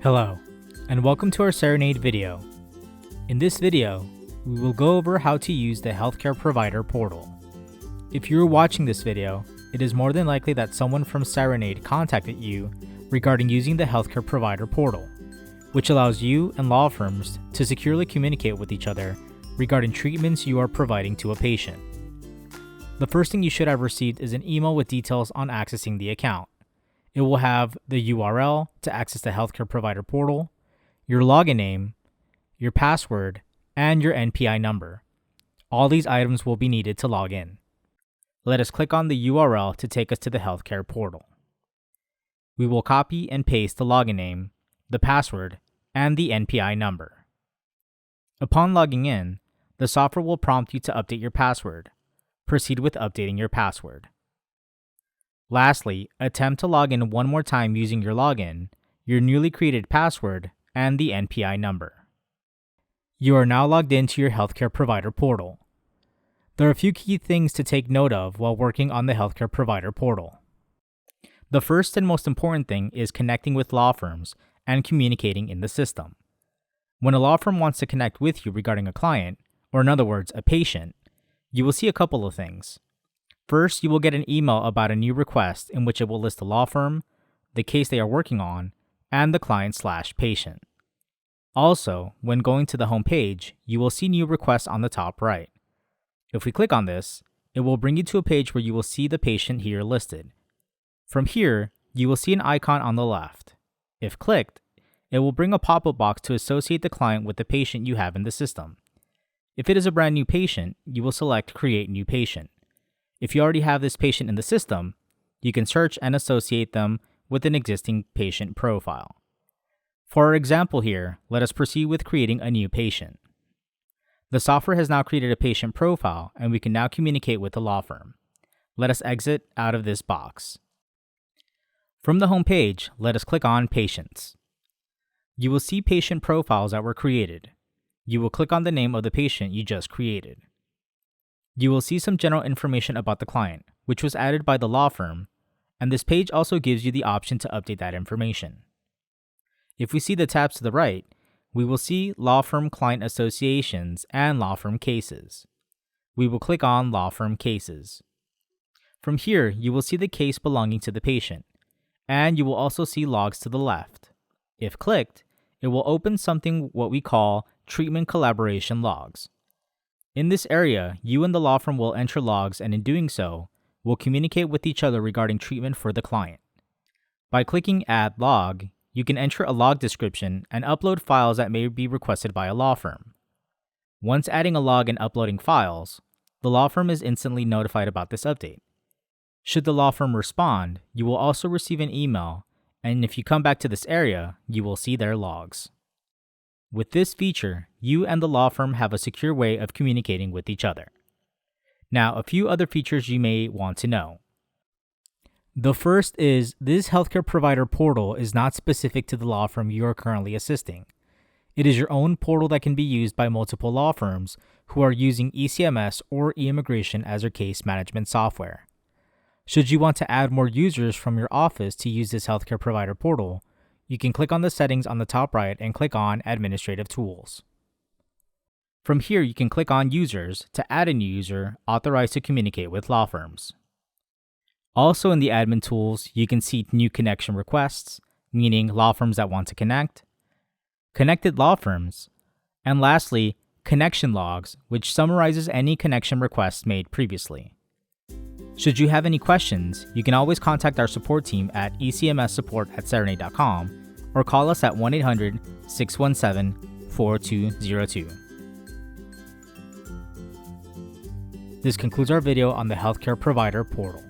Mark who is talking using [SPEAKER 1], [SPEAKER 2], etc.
[SPEAKER 1] Hello, and welcome to our Cerenade video. In this video, we will go over how to use the healthcare provider portal. If you are watching this video, it is more than likely that someone from Cerenade contacted you regarding using the healthcare provider portal, which allows you and law firms to securely communicate with each other regarding treatments you are providing to a patient. The first thing you should have received is an email with details on accessing the account. It will have the URL to access the healthcare provider portal, your login name, your password, and your NPI number. All these items will be needed to log in. Let us click on the URL to take us to the healthcare portal. We will copy and paste the login name, the password, and the NPI number. Upon logging in, the software will prompt you to update your password. Proceed with updating your password. Lastly, attempt to log in one more time using your login, your newly created password, and the NPI number. You are now logged into your healthcare provider portal. There are a few key things to take note of while working on the healthcare provider portal. The first and most important thing is connecting with law firms and communicating in the system. When a law firm wants to connect with you regarding a client, or in other words, a patient, you will see a couple of things. First, you will get an email about a new request in which it will list the law firm, the case they are working on, and the client/patient. Also, when going to the home page, you will see new requests on the top right. If we click on this, it will bring you to a page where you will see the patient here listed. From here, you will see an icon on the left. If clicked, it will bring a pop-up box to associate the client with the patient you have in the system. If it is a brand new patient, you will select Create New Patient. If you already have this patient in the system, you can search and associate them with an existing patient profile. For our example here, let us proceed with creating a new patient. The software has now created a patient profile, and we can now communicate with the law firm. Let us exit out of this box. From the home page, let us click on Patients. You will see patient profiles that were created. You will click on the name of the patient you just created. You will see some general information about the client, which was added by the law firm, and this page also gives you the option to update that information. If we see the tabs to the right, we will see Law Firm Client Associations and Law Firm Cases. We will click on Law Firm Cases. From here, you will see the case belonging to the patient, and you will also see logs to the left. If clicked, it will open something what we call Treatment Collaboration Logs. In this area, you and the law firm will enter logs, and in doing so, will communicate with each other regarding treatment for the client. By clicking Add Log, you can enter a log description and upload files that may be requested by a law firm. Once adding a log and uploading files, the law firm is instantly notified about this update. Should the law firm respond, you will also receive an email, and if you come back to this area, you will see their logs. With this feature, you and the law firm have a secure way of communicating with each other. Now, a few other features you may want to know. The first is this healthcare provider portal is not specific to the law firm you are currently assisting. It is your own portal that can be used by multiple law firms who are using eCMS or eIMMIGRATION as their case management software. Should you want to add more users from your office to use this healthcare provider portal, you can click on the settings on the top right and click on Administrative Tools. From here, you can click on Users to add a new user authorized to communicate with law firms. Also in the admin tools, you can see new connection requests, meaning law firms that want to connect, connected law firms, and lastly, connection logs, which summarizes any connection requests made previously. Should you have any questions, you can always contact our support team at ecmssupport@cerenade.com or call us at 1-800-617-4202. This concludes our video on the healthcare provider portal.